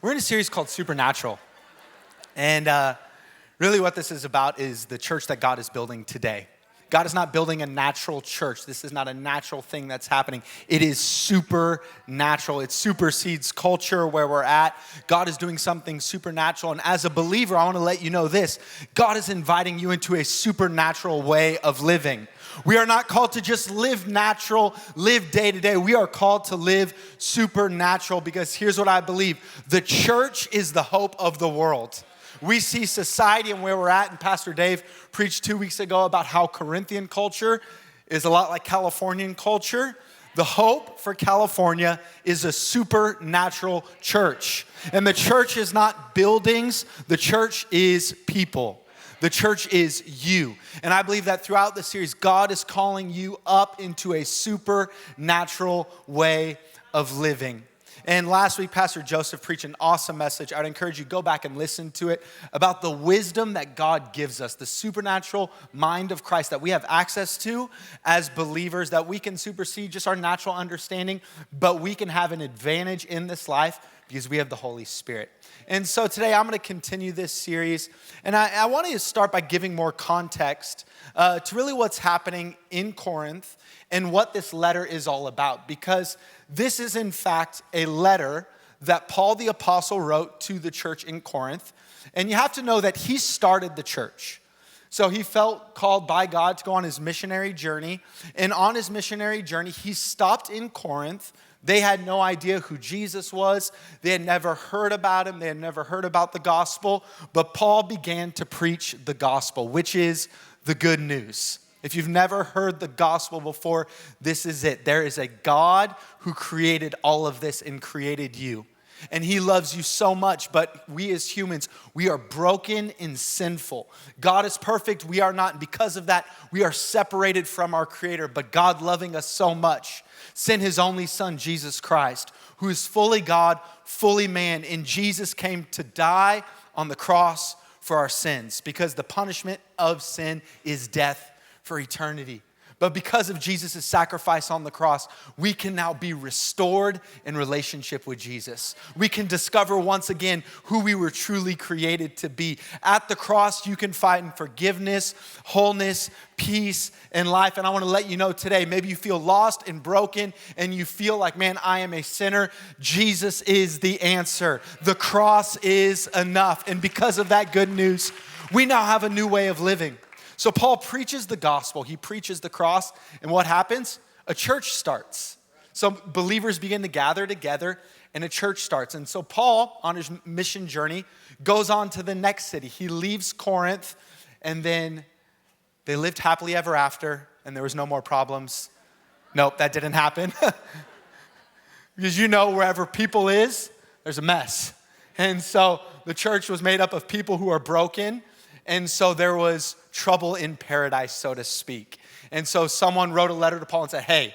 We're in a series called Supernatural. And really what this is about is the church that God is building today. God is not building a natural church. This is not a natural thing that's happening. It is supernatural. It supersedes culture where we're at. God is doing something supernatural. And as a believer, I want to let you know this. God is inviting you into a supernatural way of living. We are not called to just live natural, live day to day. We are called to live supernatural because here's what I believe. The church is the hope of the world. We see society and where we're at, and Pastor Dave preached 2 weeks ago about how Corinthian culture is a lot like Californian culture. The hope for California is a supernatural church. And the church is not buildings, the church is people. The church is you. And I believe that throughout the series, God is calling you up into a supernatural way of living. And last week, Pastor Joseph preached an awesome message. I'd encourage you to go back and listen to it about the wisdom that God gives us, the supernatural mind of Christ that we have access to as believers, that we can supersede just our natural understanding, but we can have an advantage in this life because we have the Holy Spirit. And so today I'm going to continue this series, and I want to start by giving more context to really what's happening in Corinth and what this letter is all about, because this is in fact a letter that Paul the Apostle wrote to the church in Corinth, and you have to know that he started the church. So he felt called by God to go on his missionary journey, and on his missionary journey, he stopped in Corinth. They had no idea who Jesus was. They had never heard about him. They had never heard about the gospel. But Paul began to preach the gospel, which is the good news. If you've never heard the gospel before, this is it. There is a God who created all of this and created you. And he loves you so much, but we as humans, we are broken and sinful. God is perfect, we are not. And because of that, we are separated from our Creator. But God, loving us so much, sent his only Son, Jesus Christ, who is fully God, fully man. And Jesus came to die on the cross for our sins because the punishment of sin is death for eternity. But because of Jesus' sacrifice on the cross, we can now be restored in relationship with Jesus. We can discover once again who we were truly created to be. At the cross, you can find forgiveness, wholeness, peace, and life. And I want to let you know today, maybe you feel lost and broken and you feel like, man, I am a sinner. Jesus is the answer. The cross is enough. And because of that good news, we now have a new way of living. So Paul preaches the gospel, he preaches the cross, and what happens? A church starts. So believers begin to gather together, and a church starts. And so Paul, on his mission journey, goes on to the next city. He leaves Corinth, and then they lived happily ever after, and there was no more problems. Nope, that didn't happen. Because you know, wherever people is, there's a mess. And so the church was made up of people who are broken, and so there was trouble in paradise, so to speak. And so someone wrote a letter to Paul and said, hey,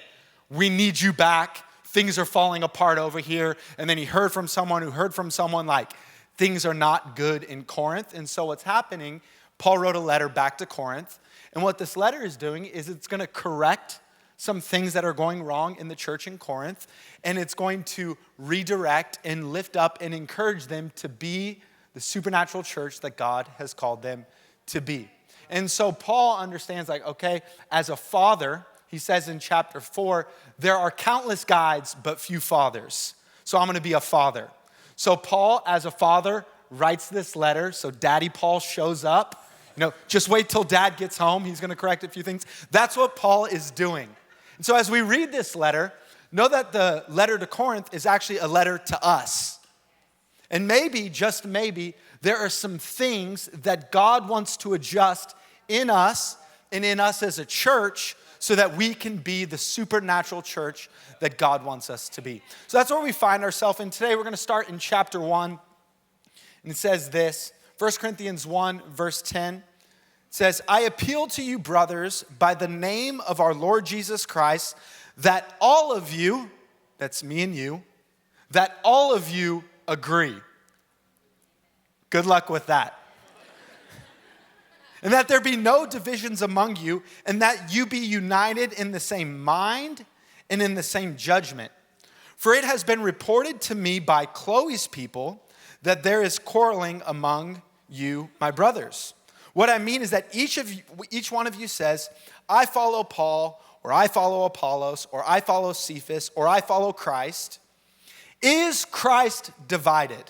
we need you back. Things are falling apart over here. And then he heard from someone who heard from someone like, things are not good in Corinth. And so what's happening, Paul wrote a letter back to Corinth. And what this letter is doing is it's going to correct some things that are going wrong in the church in Corinth. And it's going to redirect and lift up and encourage them to be the supernatural church that God has called them to be. And so Paul understands, like, okay, as a father, he says in chapter 4, there are countless guides, but few fathers. So I'm going to be a father. So Paul, as a father, writes this letter. So Daddy Paul shows up. You know, just wait till Dad gets home. He's going to correct a few things. That's what Paul is doing. And so as we read this letter, know that the letter to Corinth is actually a letter to us. And maybe, just maybe, there are some things that God wants to adjust in us and in us as a church so that we can be the supernatural church that God wants us to be. So that's where we find ourselves. And today we're going to start in chapter 1. And it says this, 1 Corinthians 1, verse 10. It says, I appeal to you, brothers, by the name of our Lord Jesus Christ, that all of you, that's me and you, that all of you agree. Good luck with that. And that there be no divisions among you, and that you be united in the same mind and in the same judgment. For it has been reported to me by Chloe's people that there is quarreling among you, my brothers. What I mean is that each one of you says, I follow Paul, or I follow Apollos, or I follow Cephas, or I follow Christ. Is Christ divided?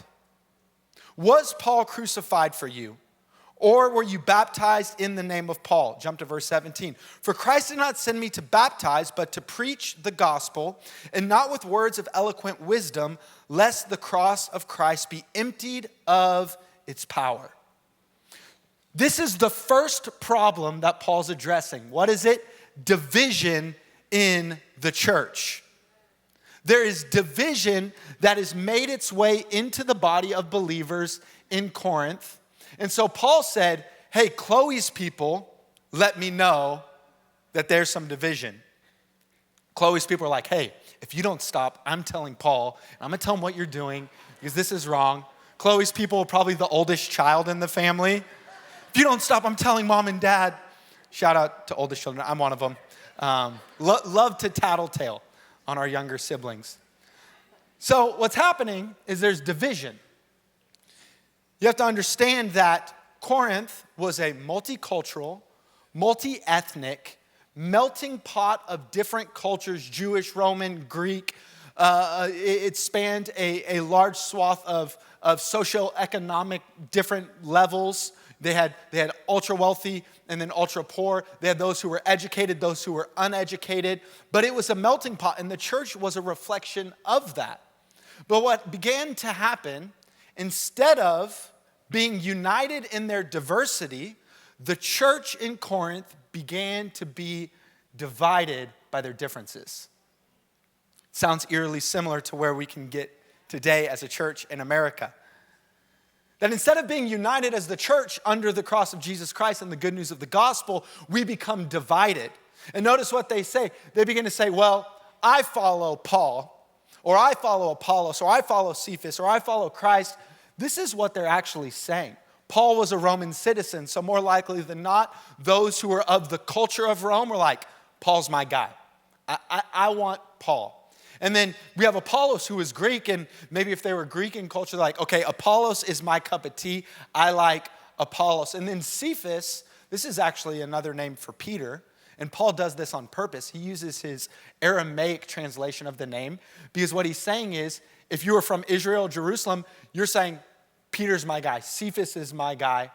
Was Paul crucified for you? Or were you baptized in the name of Paul? Jump to verse 17. For Christ did not send me to baptize, but to preach the gospel, and not with words of eloquent wisdom, lest the cross of Christ be emptied of its power. This is the first problem that Paul's addressing. What is it? Division in the church. There is division that has made its way into the body of believers in Corinth. And so Paul said, hey, Chloe's people, let me know that there's some division. Chloe's people are like, hey, if you don't stop, I'm telling Paul, and I'm going to tell him what you're doing because this is wrong. Chloe's people are probably the oldest child in the family. If you don't stop, I'm telling mom and dad. Shout out to oldest children. I'm one of them. Love to tattletale on our younger siblings. So what's happening is there's division. You have to understand that Corinth was a multicultural, multi-ethnic, melting pot of different cultures, Jewish, Roman, Greek. It spanned a large swath of socioeconomic different levels. They had ultra wealthy and then ultra poor. They had those who were educated, those who were uneducated. But it was a melting pot, and the church was a reflection of that. But what began to happen, instead of being united in their diversity, the church in Corinth began to be divided by their differences. Sounds eerily similar to where we can get today as a church in America. That instead of being united as the church under the cross of Jesus Christ and the good news of the gospel, we become divided. And notice what they say. They begin to say, well, I follow Paul, or I follow Apollos, or I follow Cephas, or I follow Christ. This is what they're actually saying. Paul was a Roman citizen, so more likely than not, those who were of the culture of Rome were like, Paul's my guy. I want Paul. And then we have Apollos, who is Greek, and maybe if they were Greek in culture, they're like, okay, Apollos is my cup of tea. I like Apollos. And then Cephas, this is actually another name for Peter, and Paul does this on purpose. He uses his Aramaic translation of the name, because what he's saying is, if you were from Israel, Jerusalem, you're saying, Peter's my guy, Cephas is my guy.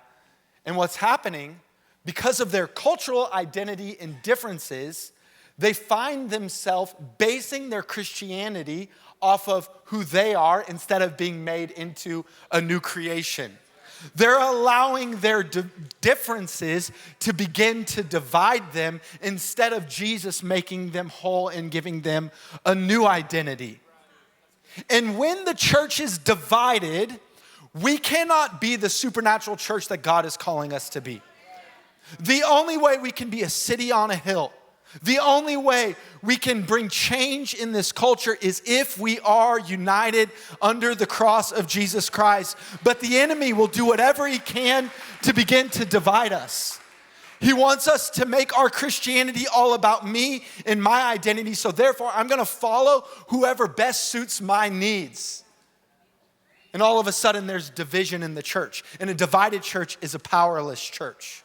And what's happening, because of their cultural identity and differences, they find themselves basing their Christianity off of who they are instead of being made into a new creation. They're allowing their differences to begin to divide them instead of Jesus making them whole and giving them a new identity. And when the church is divided, we cannot be the supernatural church that God is calling us to be. The only way we can be a city on a hill, the only way we can bring change in this culture is if we are united under the cross of Jesus Christ. But the enemy will do whatever he can to begin to divide us. He wants us to make our Christianity all about me and my identity. So therefore, I'm going to follow whoever best suits my needs. And all of a sudden, there's division in the church. And a divided church is a powerless church.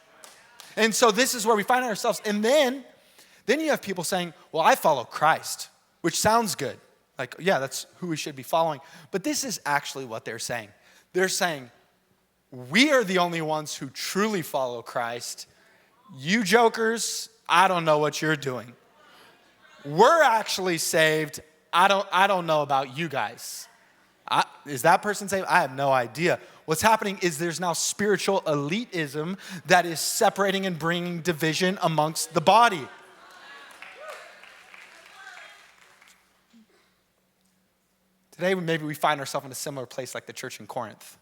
And so this is where we find ourselves. And then you have people saying, well, I follow Christ, which sounds good. Like, yeah, that's who we should be following. But this is actually what they're saying. They're saying, we are the only ones who truly follow Christ. You jokers, I don't know what you're doing. We're actually saved. I don't know about you guys. Is that person saved? I have no idea. What's happening is there's now spiritual elitism that is separating and bringing division amongst the body. Today, maybe we find ourselves in a similar place like the church in Corinth,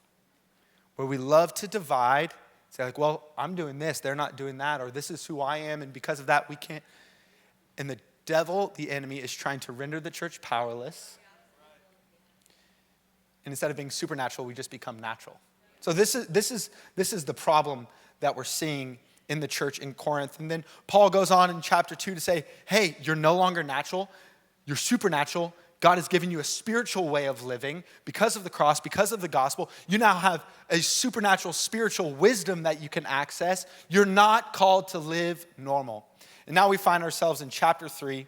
where we love to divide, say like, well, I'm doing this, they're not doing that, or this is who I am, and because of that, we can't. And the devil, the enemy, is trying to render the church powerless. And instead of being supernatural, we just become natural. So this is the problem that we're seeing in the church in Corinth. And then Paul goes on in chapter 2 to say, hey, you're no longer natural, you're supernatural. God has given you a spiritual way of living because of the cross, because of the gospel. You now have a supernatural spiritual wisdom that you can access. You're not called to live normal. And now we find ourselves in chapter 3,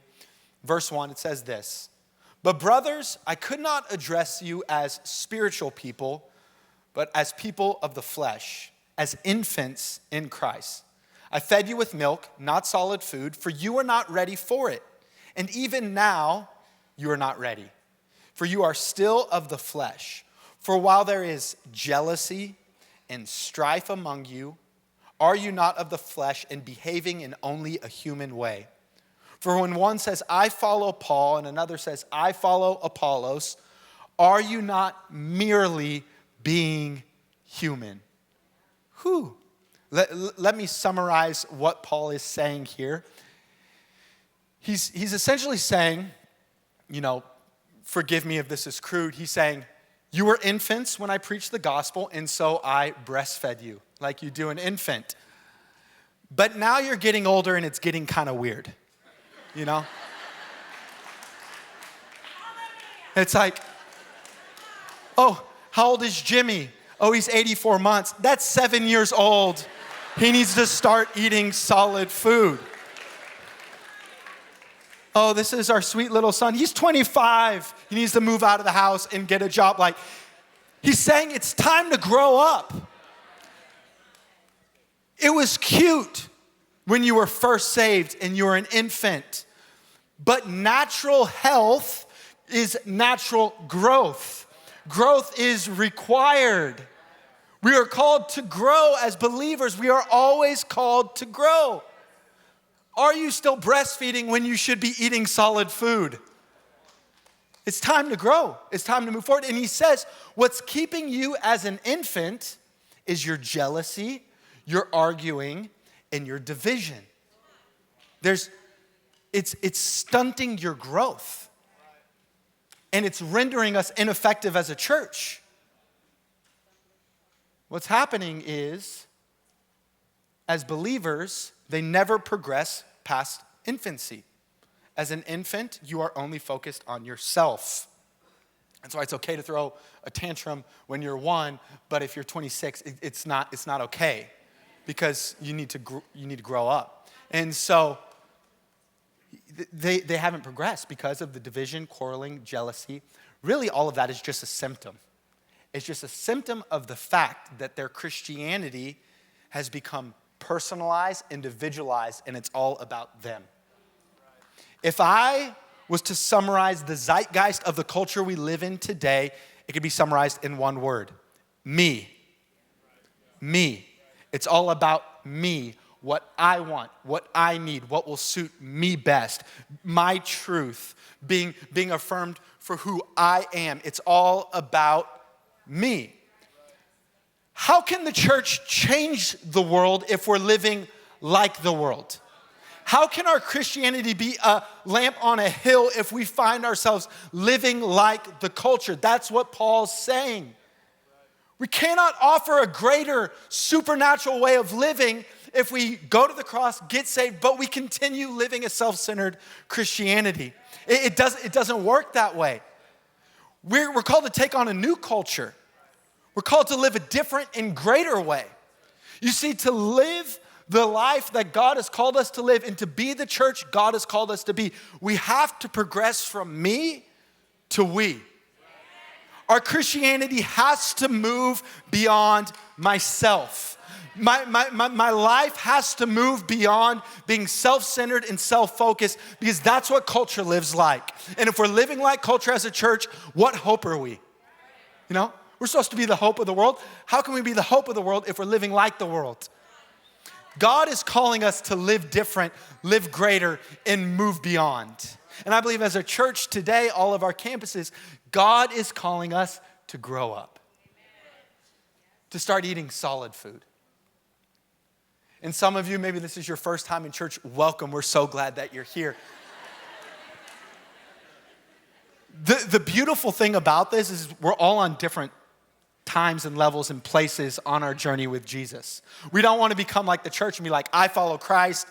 verse 1. It says this, "But brothers, I could not address you as spiritual people, but as people of the flesh, as infants in Christ. I fed you with milk, not solid food, for you are not ready for it. And even now, you are not ready, for you are still of the flesh. For while there is jealousy and strife among you, are you not of the flesh and behaving in only a human way? For when one says, I follow Paul, and another says, I follow Apollos, are you not merely being human?" Whew. Let me summarize what Paul is saying here. He's essentially saying, forgive me if this is crude. He's saying, you were infants when I preached the gospel, and so I breastfed you like you do an infant. But now you're getting older and it's getting kind of weird, It's like, oh, how old is Jimmy? Oh, he's 84 months. That's 7 years old. He needs to start eating solid food. Oh, this is our sweet little son. He's 25. He needs to move out of the house and get a job. He's saying it's time to grow up. It was cute when you were first saved and you were an infant. But natural health is natural growth. Growth is required. We are called to grow as believers. We are always called to grow. Are you still breastfeeding when you should be eating solid food? It's time to grow. It's time to move forward. And he says, what's keeping you as an infant is your jealousy, your arguing, and your division. It's stunting your growth. And it's rendering us ineffective as a church. What's happening is, as believers, they never progress past infancy. As an infant, you are only focused on yourself. That's why it's okay to throw a tantrum when you're 1, but if you're 26, it's not okay, because you need to grow up. And so they haven't progressed because of the division, quarreling, jealousy. Really, all of that is just a symptom. It's just a symptom of the fact that their Christianity has become personalized, individualized, and it's all about them. If I was to summarize the zeitgeist of the culture we live in today, it could be summarized in one word: me. Me. It's all about me, what I want, what I need, what will suit me best, my truth, being affirmed for who I am. It's all about me. How can the church change the world if we're living like the world? How can our Christianity be a lamp on a hill if we find ourselves living like the culture? That's what Paul's saying. We cannot offer a greater supernatural way of living if we go to the cross, get saved, but we continue living a self-centered Christianity. It doesn't work that way. We're called to take on a new culture. We're called to live a different and greater way. You see, to live the life that God has called us to live and to be the church God has called us to be, we have to progress from me to we. Our Christianity has to move beyond myself. My life has to move beyond being self-centered and self-focused, because that's what culture lives like. And if we're living like culture as a church, what hope are we? We're supposed to be the hope of the world. How can we be the hope of the world if we're living like the world? God is calling us to live different, live greater, and move beyond. And I believe as a church today, all of our campuses, God is calling us to grow up, to start eating solid food. And some of you, maybe this is your first time in church, welcome. We're so glad that you're here. The beautiful thing about this is we're all on different times and levels and places on our journey with Jesus. We don't want to become like the church and be like, I follow Christ,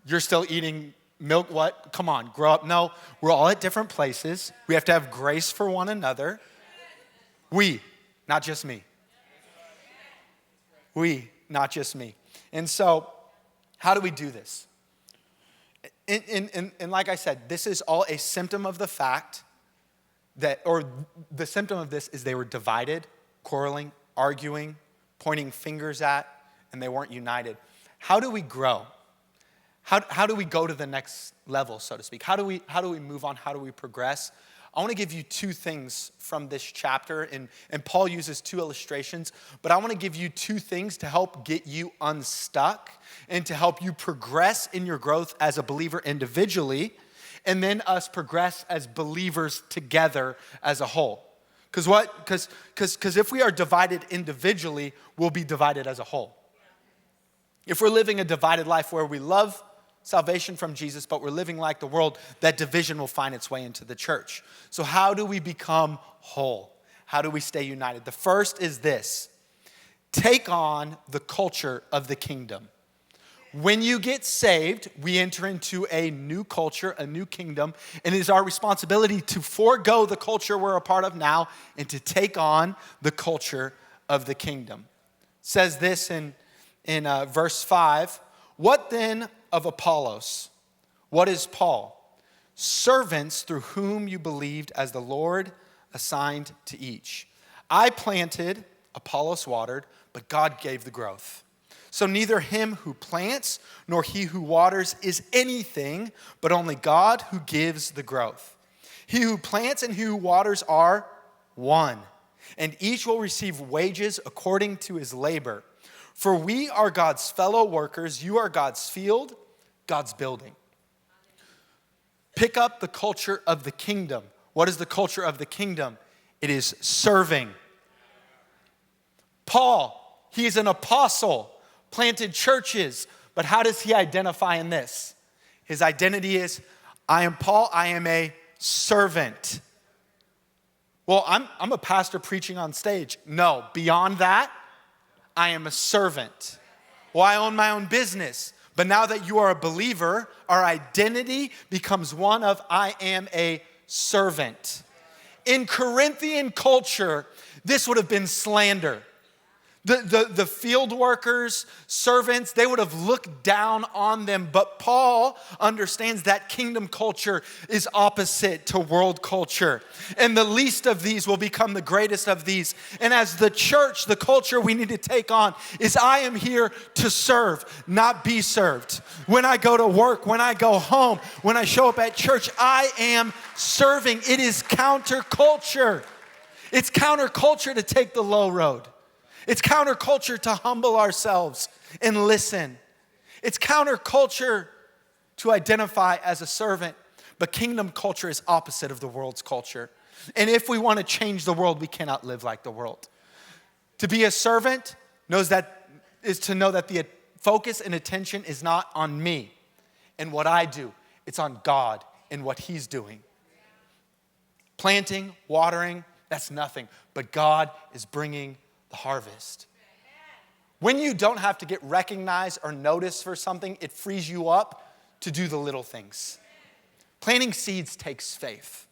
you're still eating milk what? Come on, grow up. No, we're all at different places. We have to have grace for one another. We, not just me. We, not just me. And so, how do we do this? And like I said, this is all a symptom of the fact that, or the symptom of this is they were divided, quarreling, arguing, pointing fingers at, and they weren't united. How do we grow? How do we go to the next level, so to speak? How do we move on? How do we progress? I want to give you two things from this chapter, and Paul uses two illustrations, but I want to give you two things to help get you unstuck and to help you progress in your growth as a believer individually, and then us progress as believers together as a whole. Because if we are divided individually, we'll be divided as a whole. If we're living a divided life where we love salvation from Jesus, but we're living like the world, that division will find its way into the church. So how do we become whole? How do we stay united? The first is this: take on the culture of the kingdom. When you get saved, we enter into a new culture, a new kingdom, and it is our responsibility to forego the culture we're a part of now and to take on the culture of the kingdom. It says this in verse 5, "What then of Apollos? What is Paul? Servants through whom you believed, as the Lord assigned to each. I planted, Apollos watered, but God gave the growth. So neither him who plants nor he who waters is anything, but only God who gives the growth. He who plants and he who waters are one, and each will receive wages according to his labor. For we are God's fellow workers. You are God's field, God's building." Pick up the culture of the kingdom. What is the culture of the kingdom? It is serving. Paul, he is an apostle, planted churches, but how does he identify in this? His identity is, I am Paul, I am a servant. Well, I'm a pastor preaching on stage. No, beyond that, I am a servant. Well, I own my own business. But now that you are a believer, our identity becomes one of I am a servant. In Corinthian culture, this would have been slander. The field workers, servants, they would have looked down on them. But Paul understands that kingdom culture is opposite to world culture. And the least of these will become the greatest of these. And as the church, the culture we need to take on is I am here to serve, not be served. When I go to work, when I go home, when I show up at church, I am serving. It is counterculture. It's counterculture to take the low road. It's counterculture to humble ourselves and listen. It's counterculture to identify as a servant, but kingdom culture is opposite of the world's culture. And if we want to change the world, we cannot live like the world. To be a servant is to know that the focus and attention is not on me and what I do. It's on God and what He's doing. Planting, watering, that's nothing, but God is bringing the harvest. When you don't have to get recognized or noticed for something, it frees you up to do the little things. Planting seeds takes faith.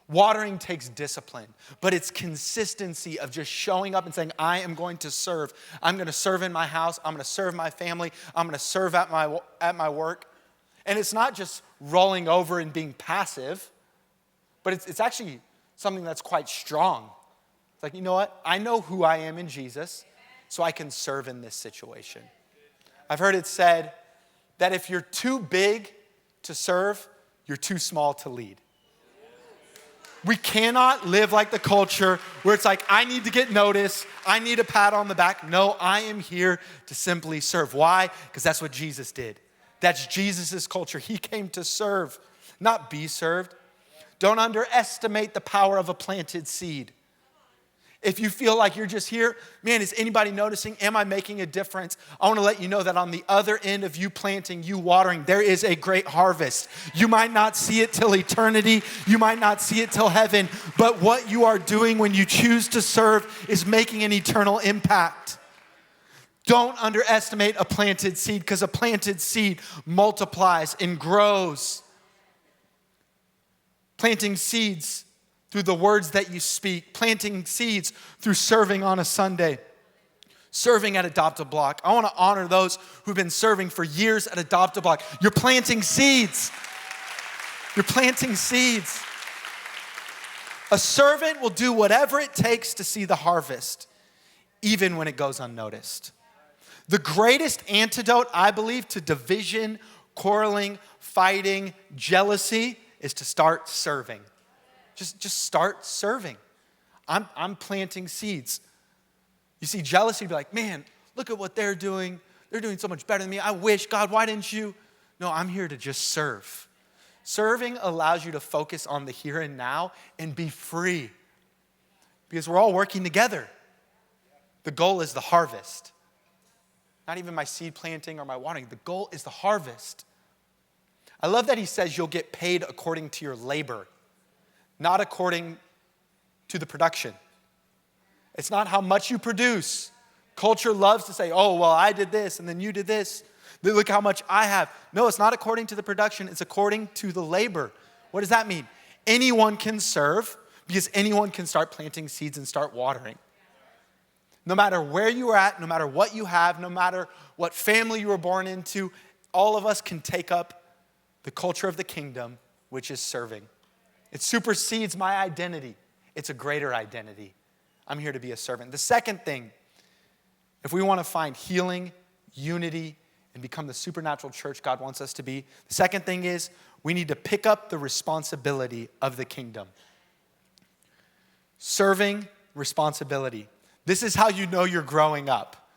Watering takes discipline, but it's consistency of just showing up and saying, I am going to serve. I'm going to serve in my house. I'm going to serve my family. I'm going to serve at my work. And it's not just rolling over and being passive, but it's actually something that's quite strong. It's like, you know what? I know who I am in Jesus, so I can serve in this situation. I've heard it said that if you're too big to serve, you're too small to lead. We cannot live like the culture where it's like, I need to get noticed. I need a pat on the back. No, I am here to simply serve. Why? Because that's what Jesus did. That's Jesus' culture. He came to serve, not be served. Don't underestimate the power of a planted seed. If you feel like you're just here, man, is anybody noticing? Am I making a difference? I want to let you know that on the other end of you planting, you watering, there is a great harvest. You might not see it till eternity. You might not see it till heaven. But what you are doing when you choose to serve is making an eternal impact. Don't underestimate a planted seed, because a planted seed multiplies and grows. Planting seeds through the words that you speak. Planting seeds through serving on a Sunday. Serving at Adopt a Block. I want to honor those who've been serving for years at Adopt a Block. You're planting seeds. You're planting seeds. A servant will do whatever it takes to see the harvest, even when it goes unnoticed. The greatest antidote, I believe, to division, quarreling, fighting, jealousy is to start serving. Just start serving. I'm planting seeds. You see jealousy, be like, man, look at what they're doing. They're doing so much better than me. I wish, God, why didn't you? No, I'm here to just serve. Serving allows you to focus on the here and now and be free, because we're all working together. The goal is the harvest. Not even my seed planting or my watering. The goal is the harvest. I love that he says you'll get paid according to your labor, not according to the production. It's not how much you produce. Culture loves to say, oh, well, I did this and then you did this. Look how much I have. No, it's not according to the production. It's according to the labor. What does that mean? Anyone can serve, because anyone can start planting seeds and start watering. No matter where you are at, no matter what you have, no matter what family you were born into, all of us can take up the culture of the kingdom, which is serving. It supersedes my identity. It's a greater identity. I'm here to be a servant. The second thing, if we want to find healing, unity, and become the supernatural church God wants us to be, the second thing is we need to pick up the responsibility of the kingdom. Serving, responsibility. This is how you know you're growing up.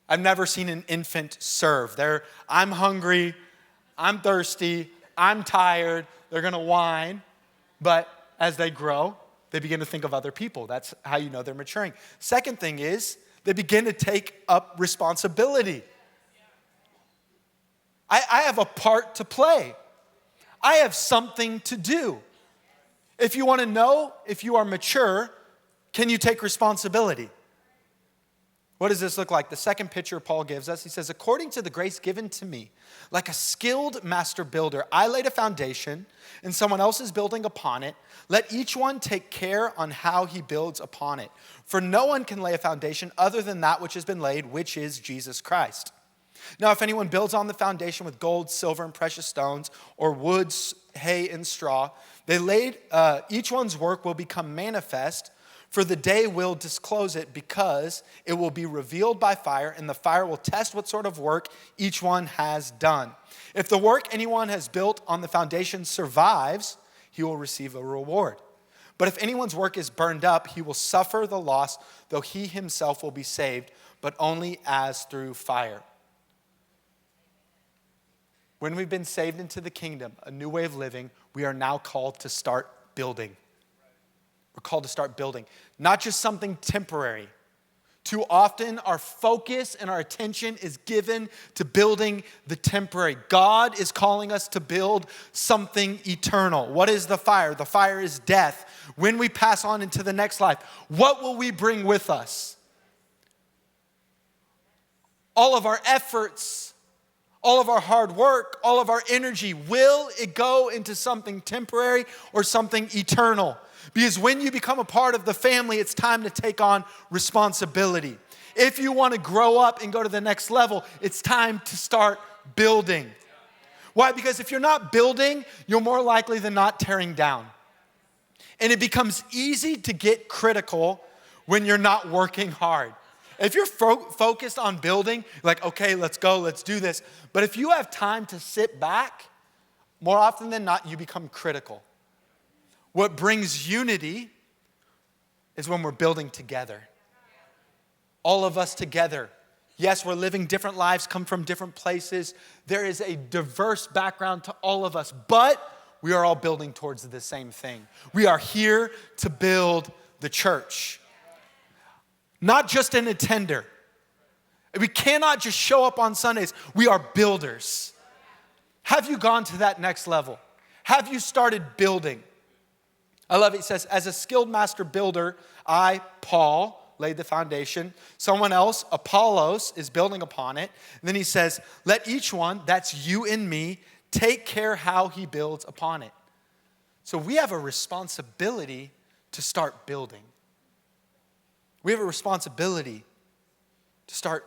I've never seen an infant serve. I'm hungry, I'm thirsty, I'm tired, they're gonna whine, but as they grow, they begin to think of other people. That's how you know they're maturing. Second thing is, they begin to take up responsibility. I have a part to play. I have something to do. If you want to know if you are mature, can you take responsibility? What does this look like? The second picture Paul gives us, he says, according to the grace given to me, like a skilled master builder, I laid a foundation and someone else is building upon it. Let each one take care on how he builds upon it. For no one can lay a foundation other than that which has been laid, which is Jesus Christ. Now, if anyone builds on the foundation with gold, silver, and precious stones, or wood, hay, and straw, each one's work will become manifest, for the day will disclose it, because it will be revealed by fire, and the fire will test what sort of work each one has done. If the work anyone has built on the foundation survives, he will receive a reward. But if anyone's work is burned up, he will suffer the loss, though he himself will be saved, but only as through fire. When we've been saved into the kingdom, a new way of living, we are now called to start building. We're called to start building, not just something temporary. Too often, our focus and our attention is given to building the temporary. God is calling us to build something eternal. What is the fire? The fire is death. When we pass on into the next life, what will we bring with us? All of our efforts, all of our hard work, all of our energy, will it go into something temporary or something eternal? Because when you become a part of the family, it's time to take on responsibility. If you want to grow up and go to the next level, it's time to start building. Why? Because if you're not building, you're more likely than not tearing down. And it becomes easy to get critical when you're not working hard. If you're focused on building, like, okay, let's go, let's do this. But if you have time to sit back, more often than not, you become critical. What brings unity is when we're building together. All of us together. Yes, we're living different lives, come from different places. There is a diverse background to all of us, but we are all building towards the same thing. We are here to build the church. Not just an attender. We cannot just show up on Sundays. We are builders. Have you gone to that next level? Have you started building? I love it. It says, as a skilled master builder, I, Paul, laid the foundation. Someone else, Apollos, is building upon it. And then he says, let each one, that's you and me, take care how he builds upon it. So we have a responsibility to start building. We have a responsibility to start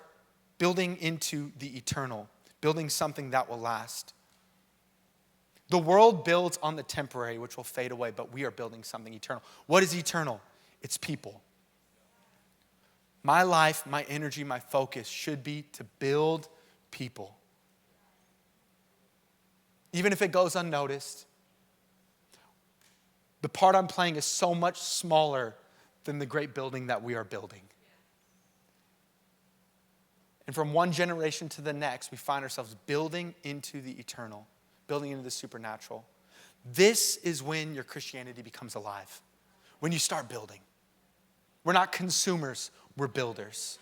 building into the eternal, building something that will last. The world builds on the temporary, which will fade away, but we are building something eternal. What is eternal? It's people. My life, my energy, my focus should be to build people. Even if it goes unnoticed, the part I'm playing is so much smaller than the great building that we are building. And from one generation to the next, we find ourselves building into the eternal, building into the supernatural. This is when your Christianity becomes alive. When you start building. We're not consumers, we're builders.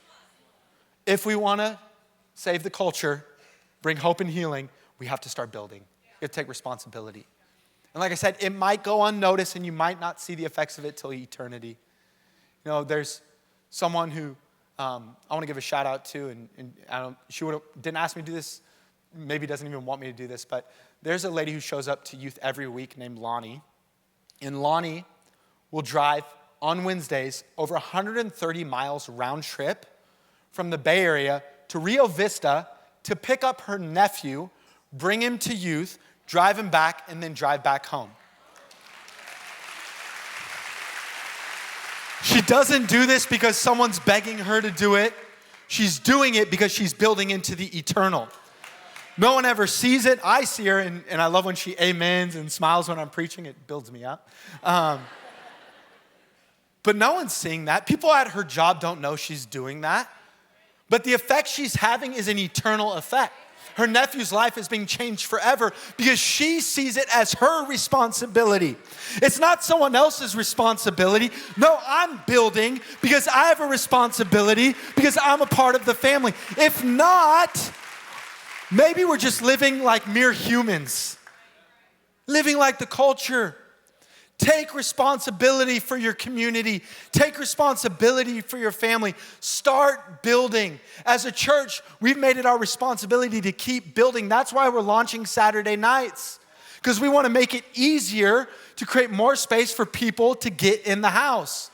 If we want to save the culture, bring hope and healing, we have to start building. We have to take responsibility. And like I said, it might go unnoticed and you might not see the effects of it till eternity. You know, there's someone who I want to give a shout out to, and she didn't ask me to do this, maybe doesn't even want me to do this, but there's a lady who shows up to youth every week named Lonnie. And Lonnie will drive on Wednesdays over 130 miles round trip from the Bay Area to Rio Vista to pick up her nephew, bring him to youth, drive him back, and then drive back home. She doesn't do this because someone's begging her to do it. She's doing it because she's building into the eternal. No one ever sees it. I see her, and I love when she amens and smiles when I'm preaching. It builds me up. But no one's seeing that. People at her job don't know she's doing that. But the effect she's having is an eternal effect. Her nephew's life is being changed forever because she sees it as her responsibility. It's not someone else's responsibility. No, I'm building because I have a responsibility because I'm a part of the family. If not, maybe we're just living like mere humans, living like the culture. Take responsibility for your community. Take responsibility for your family. Start building. As a church, we've made it our responsibility to keep building. That's why we're launching Saturday nights, because we want to make it easier to create more space for people to get in the house.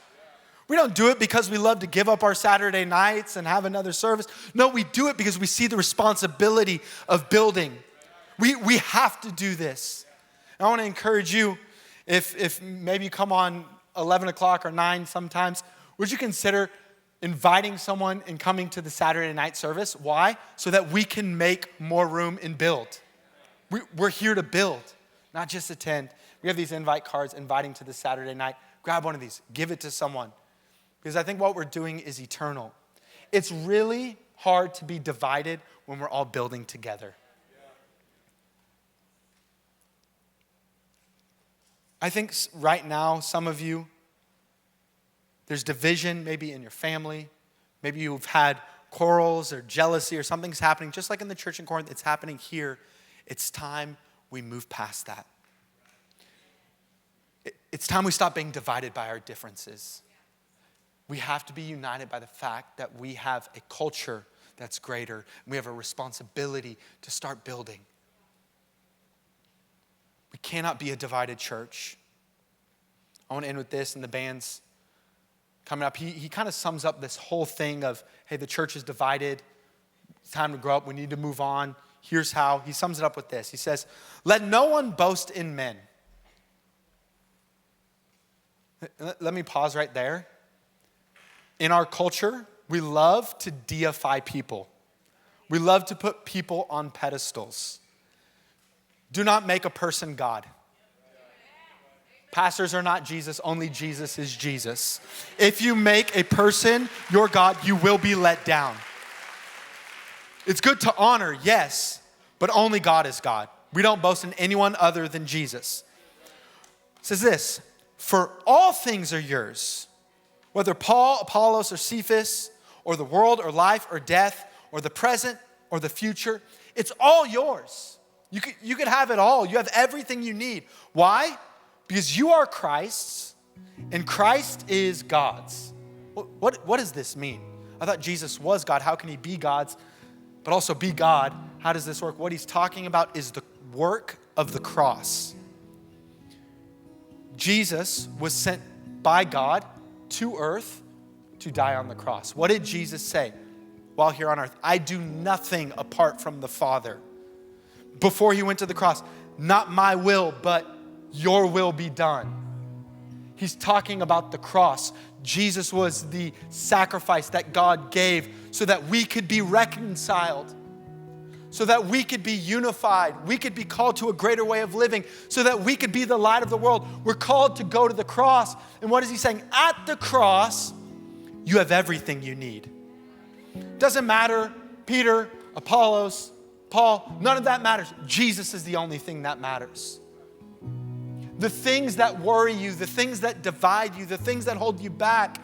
We don't do it because we love to give up our Saturday nights and have another service. No, we do it because we see the responsibility of building. We have to do this. And I want to encourage you, if maybe you come on 11 o'clock or 9 sometimes, would you consider inviting someone and coming to the Saturday night service? Why? So that we can make more room and build. We're here to build, not just attend. We have these invite cards inviting to the Saturday night. Grab one of these, give it to someone. Because I think what we're doing is eternal. It's really hard to be divided when we're all building together. I think right now, some of you, there's division maybe in your family. Maybe you've had quarrels or jealousy or something's happening. Just like in the church in Corinth, it's happening here. It's time we move past that. It's time we stop being divided by our differences. We have to be united by the fact that we have a culture that's greater. We have a responsibility to start building. We cannot be a divided church. I want to end with this, and the band's coming up. He kind of sums up this whole thing of, hey, the church is divided. It's time to grow up. We need to move on. Here's how. He sums it up with this. He says, let no one boast in men. Let me pause right there. In our culture, we love to deify people. We love to put people on pedestals. Do not make a person God. Pastors are not Jesus, only Jesus is Jesus. If you make a person your God, you will be let down. It's good to honor, yes, but only God is God. We don't boast in anyone other than Jesus. It says this, for all things are yours, whether Paul, Apollos, or Cephas, or the world, or life, or death, or the present, or the future, it's all yours. You could have it all. You have everything you need. Why? Because you are Christ's, and Christ is God's. what does this mean? I thought Jesus was God. How can he be God's, but also be God? How does this work? What he's talking about is the work of the cross. Jesus was sent by God to earth to die on the cross. What did Jesus say while here on earth? I do nothing apart from the Father. Before he went to the cross, not my will, but your will be done. He's talking about the cross. Jesus was the sacrifice that God gave so that we could be reconciled, so that we could be unified, we could be called to a greater way of living, so that we could be the light of the world. We're called to go to the cross. And what is he saying? At the cross, you have everything you need. Doesn't matter, Peter, Apollos, Paul, none of that matters. Jesus is the only thing that matters. The things that worry you, the things that divide you, the things that hold you back,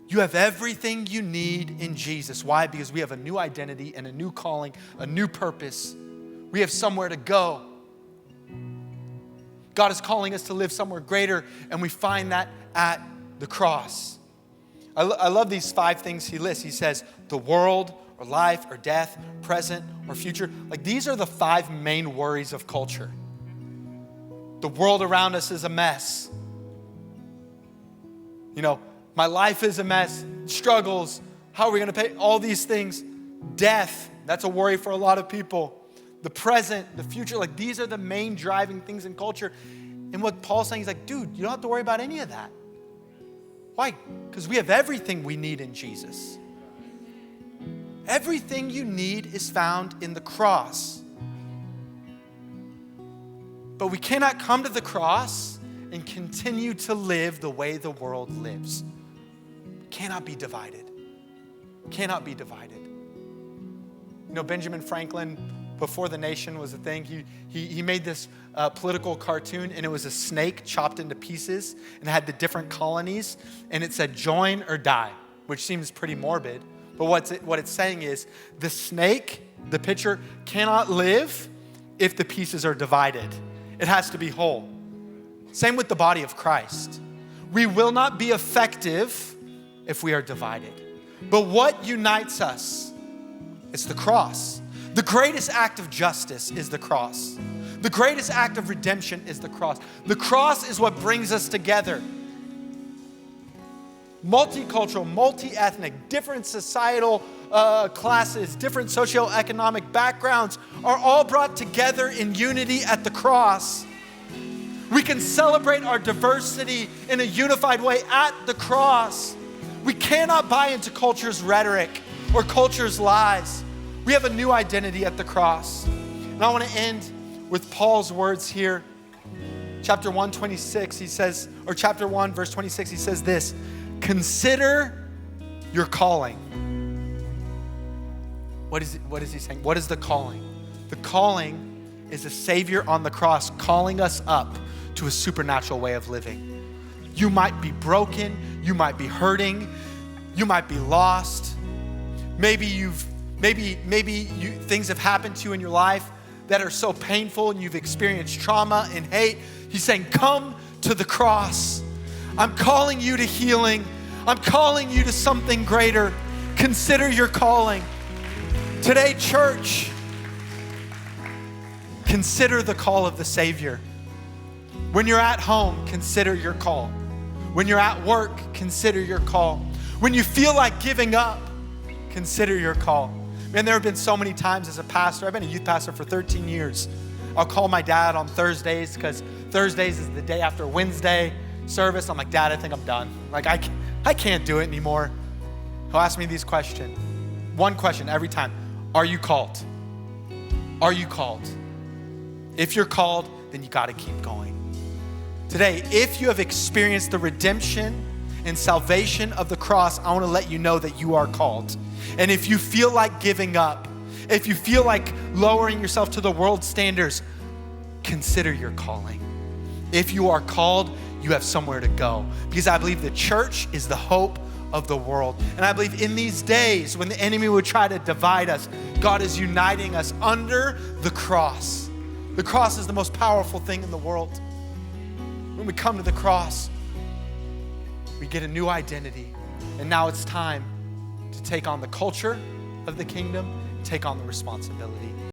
you have everything you need in Jesus. Why? Because we have a new identity and a new calling, a new purpose. We have somewhere to go. God is calling us to live somewhere greater, and we find that at the cross. I love these 5 things he lists. He says, the world, or life, or death, present, or future. Like, these are the 5 main worries of culture. The world around us is a mess. My life is a mess. Struggles. How are we going to pay? All these things. Death. That's a worry for a lot of people. The present, the future. Like, these are the main driving things in culture. And what Paul's saying is like, dude, you don't have to worry about any of that. Why? Because we have everything we need in Jesus. Everything you need is found in the cross. But we cannot come to the cross and continue to live the way the world lives. Cannot be divided. Cannot be divided. Benjamin Franklin, before the nation was a thing, he made this political cartoon, and it was a snake chopped into pieces, and it had the different colonies, and it said join or die, which seems pretty morbid. But what it's saying is the snake, the picture, cannot live if the pieces are divided. It has to be whole. Same with the body of Christ. We will not be effective if we are divided. But what unites us? It's the cross. The greatest act of justice is the cross. The greatest act of redemption is the cross. The cross is what brings us together. Multicultural, multi-ethnic, different societal classes, different socioeconomic backgrounds are all brought together in unity at the cross. We can celebrate our diversity in a unified way at the cross. We cannot buy into culture's rhetoric or culture's lies. We have a new identity at the cross. And I want to end with Paul's words here. Chapter 1, 26, he says, or chapter 1, verse 26, he says this: consider your calling. What is he saying? What is the calling? The calling is a Savior on the cross calling us up to a supernatural way of living. You might be broken. You might be hurting. You might be lost. Maybe things have happened to you in your life that are so painful, and you've experienced trauma and hate. He's saying, come to the cross. I'm calling you to healing. I'm calling you to something greater. Consider your calling. Today, church, consider the call of the Savior. When you're at home, consider your call. When you're at work, consider your call. When you feel like giving up, consider your call. Man, there have been so many times as a pastor. I've been a youth pastor for 13 years. I'll call my dad on Thursdays because Thursdays is the day after Wednesday service. I'm like, Dad, I think I'm done. Like, I can't do it anymore. He'll ask me these questions. One question every time. Are you called? Are you called? If you're called, then you got to keep going. Today, if you have experienced the redemption and salvation of the cross, I want to let you know that you are called. And if you feel like giving up, if you feel like lowering yourself to the world's standards, consider your calling. If you are called, you have somewhere to go. Because I believe the church is the hope of the world. And I believe in these days when the enemy would try to divide us, God is uniting us under the cross. The cross is the most powerful thing in the world. When we come to the cross, we get a new identity. And now it's time to take on the culture of the kingdom, take on the responsibility.